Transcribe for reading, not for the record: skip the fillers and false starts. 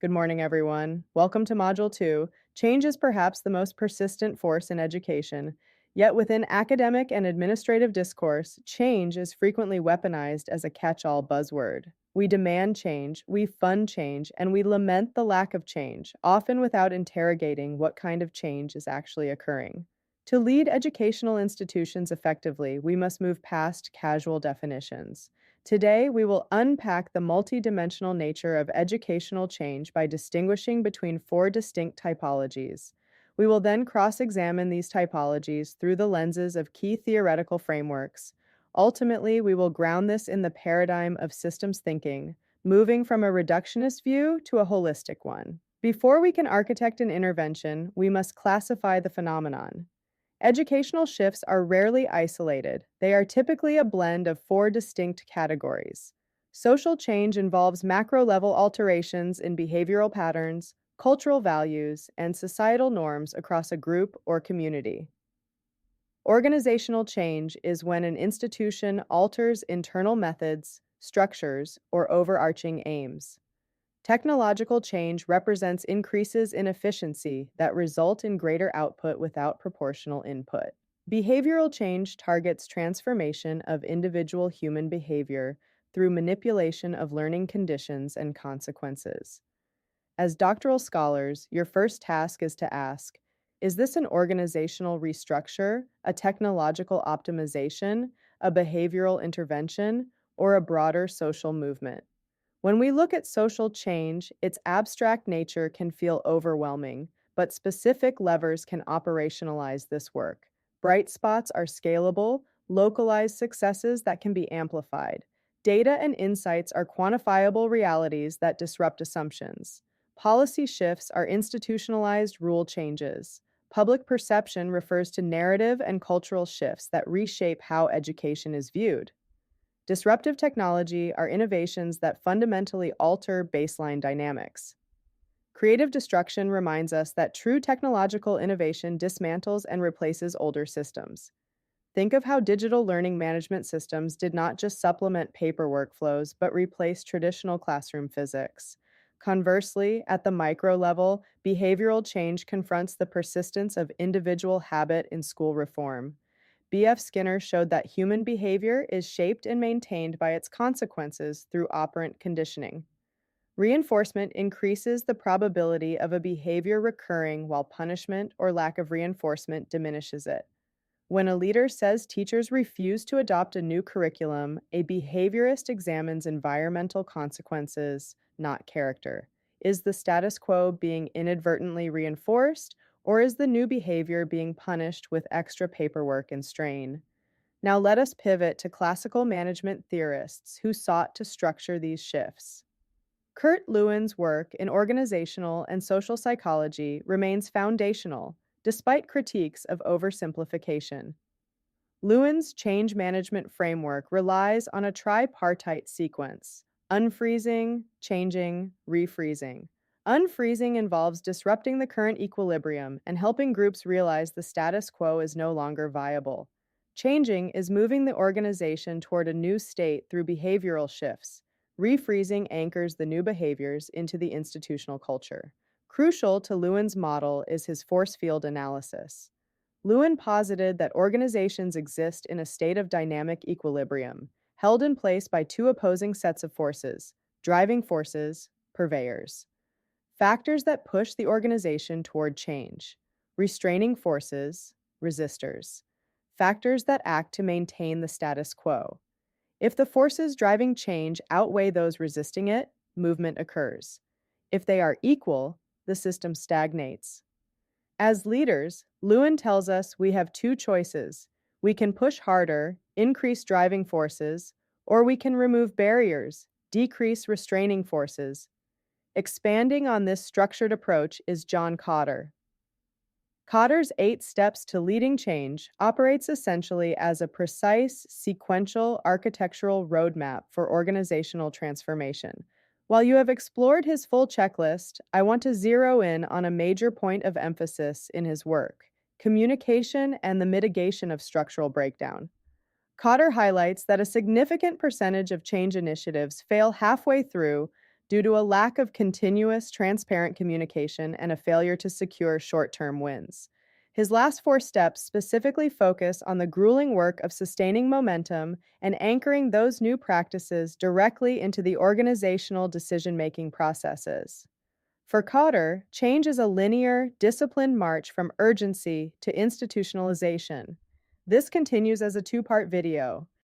Good morning, everyone. Welcome to Module 2. Change is perhaps the most persistent force in education, yet within academic and administrative discourse, change is frequently weaponized as a catch all buzzword. We demand change, we fund change, and we lament the lack of change, often without interrogating what kind of change is actually occurring. To lead educational institutions effectively, we must move past casual definitions. Today, we will unpack the multidimensional nature of educational change by distinguishing between four distinct typologies. We will then cross examine these typologies through the lenses of key theoretical frameworks. Ultimately, we will ground this in the paradigm of systems thinking, moving from a reductionist view to a holistic one. Before we can architect an intervention, we must classify the phenomenon. Educational shifts are rarely isolated. They are typically a blend of four distinct categories. Social change involves macro level alterations in behavioral patterns, cultural values, and societal norms across a group or community. Organizational change is when an institution alters internal methods, structures, or overarching aims. Technological change represents increases in efficiency that result in greater output without proportional input. Behavioral change targets transformation of individual human behavior through manipulation of learning conditions and consequences. As doctoral scholars, your first task is to ask, is this an organizational restructure, a technological optimization, a behavioral intervention, or a broader social movement? When we look at social change, its abstract nature can feel overwhelming, but specific levers can operationalize this work. Bright spots are scalable, localized successes that can be amplified. Data and insights are quantifiable realities that disrupt assumptions. Policy shifts are institutionalized rule changes. Public perception refers to narrative and cultural shifts that reshape how education is viewed. Disruptive technology are innovations that fundamentally alter baseline dynamics. Creative destruction reminds us that true technological innovation dismantles and replaces older systems. Think of how digital learning management systems did not just supplement paper workflows, but replace traditional classroom physics. Conversely, at the micro level, behavioral change confronts the persistence of individual habit in school reform. B.F. Skinner showed that human behavior is shaped and maintained by its consequences through operant conditioning. Reinforcement increases the probability of a behavior recurring while punishment or lack of reinforcement diminishes it. When a leader says teachers refuse to adopt a new curriculum, a behaviorist examines environmental consequences, not character. Is the status quo being inadvertently reinforced, or is the new behavior being punished with extra paperwork and strain? Now let us pivot to classical management theorists who sought to structure these shifts. Kurt Lewin's work in organizational and social psychology remains foundational, despite critiques of oversimplification. Lewin's change management framework relies on a tripartite sequence: unfreezing, changing, refreezing. Unfreezing involves disrupting the current equilibrium and helping groups realize the status quo is no longer viable. Changing is moving the organization toward a new state through behavioral shifts. Refreezing anchors the new behaviors into the institutional culture. Crucial to Lewin's model is his force field analysis. Lewin posited that organizations exist in a state of dynamic equilibrium, held in place by two opposing sets of forces: driving forces, purveyors. Factors that push the organization toward change: restraining forces, resistors. Factors that act to maintain the status quo. If the forces driving change outweigh those resisting it, movement occurs. If they are equal, the system stagnates. As leaders, Lewin tells us we have two choices. We can push harder, increase driving forces, or we can remove barriers, decrease restraining forces. Expanding on this structured approach is John Kotter. Kotter's 8 steps to leading change operates essentially as a precise, sequential architectural roadmap for organizational transformation. While you have explored his full checklist, I want to zero in on a major point of emphasis in his work: communication and the mitigation of structural breakdown. Cotter highlights that a significant percentage of change initiatives fail halfway through, due to a lack of continuous, transparent communication and a failure to secure short term wins. His last four steps specifically focus on the grueling work of sustaining momentum and anchoring those new practices directly into the organizational decision making processes. For Cotter, change is a linear, disciplined march from urgency to institutionalization. This continues as a two-part video.